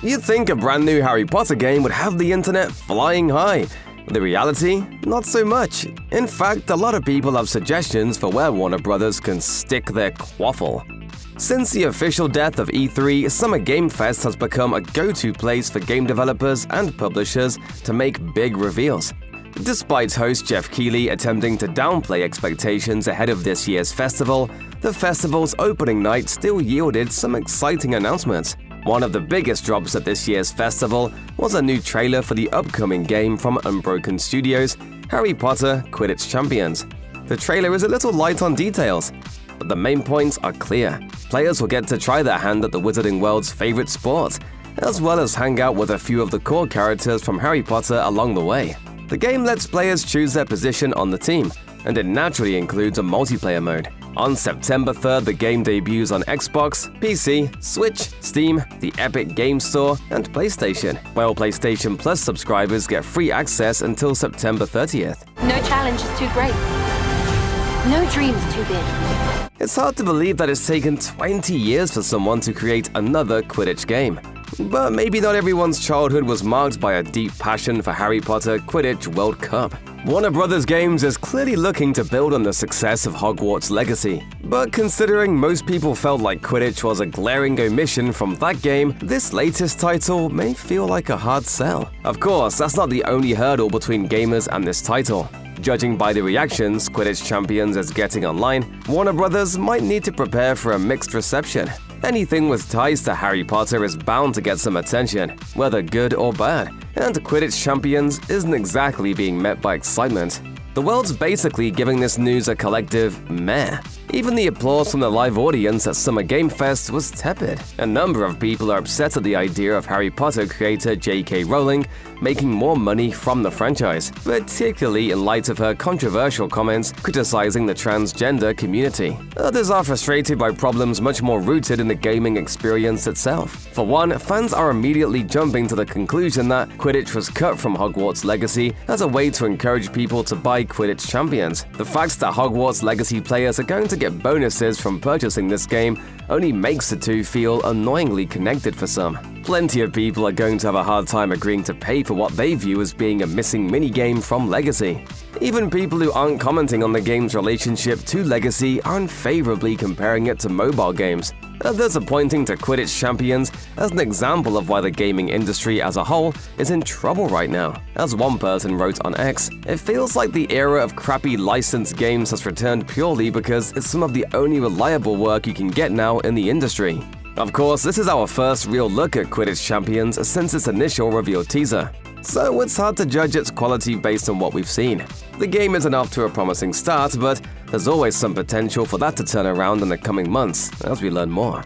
You'd think a brand new Harry Potter game would have the internet flying high. The reality? Not so much. In fact, a lot of people have suggestions for where Warner Bros. Can stick their quaffle. Since the official death of E3, Summer Game Fest has become a go-to place for game developers and publishers to make big reveals. Despite host Jeff Keighley attempting to downplay expectations ahead of this year's festival, the festival's opening night still yielded some exciting announcements. One of the biggest drops at this year's festival was a new trailer for the upcoming game from Unbroken Studios, Harry Potter Quidditch Champions. The trailer is a little light on details, but the main points are clear. Players will get to try their hand at the Wizarding World's favorite sport, as well as hang out with a few of the core characters from Harry Potter along the way. The game lets players choose their position on the team, and it naturally includes a multiplayer mode. On September 3rd, the game debuts on Xbox, PC, Switch, Steam, the Epic Games Store, and PlayStation, while PlayStation Plus subscribers get free access until September 30th. No challenge is too great. No dream is too big. It's hard to believe that it's taken 20 years for someone to create another Quidditch game. But maybe not everyone's childhood was marked by a deep passion for Harry Potter Quidditch World Cup. Warner Bros. Games is clearly looking to build on the success of Hogwarts Legacy. But considering most people felt like Quidditch was a glaring omission from that game, this latest title may feel like a hard sell. Of course, that's not the only hurdle between gamers and this title. Judging by the reactions Quidditch Champions is getting online, Warner Bros. Might need to prepare for a mixed reception. Anything with ties to Harry Potter is bound to get some attention, whether good or bad, and Quidditch Champions isn't exactly being met by excitement. The world's basically giving this news a collective meh. Even the applause from the live audience at Summer Game Fest was tepid. A number of people are upset at the idea of Harry Potter creator J.K. Rowling making more money from the franchise, particularly in light of her controversial comments criticizing the transgender community. Others are frustrated by problems much more rooted in the gaming experience itself. For one, fans are immediately jumping to the conclusion that Quidditch was cut from Hogwarts Legacy as a way to encourage people to buy Quidditch Champions. The fact that Hogwarts Legacy players are going to get bonuses from purchasing this game only makes the two feel annoyingly connected for some. Plenty of people are going to have a hard time agreeing to pay for what they view as being a missing minigame from Legacy. Even people who aren't commenting on the game's relationship to Legacy are unfavorably comparing it to mobile games. Others are pointing to Quidditch Champions as an example of why the gaming industry as a whole is in trouble right now. As one person wrote on X, it feels like the era of crappy licensed games has returned purely because it's some of the only reliable work you can get now in the industry. Of course, this is our first real look at Quidditch Champions since its initial reveal teaser, so it's hard to judge its quality based on what we've seen. The game isn't off to a promising start, but there's always some potential for that to turn around in the coming months as we learn more.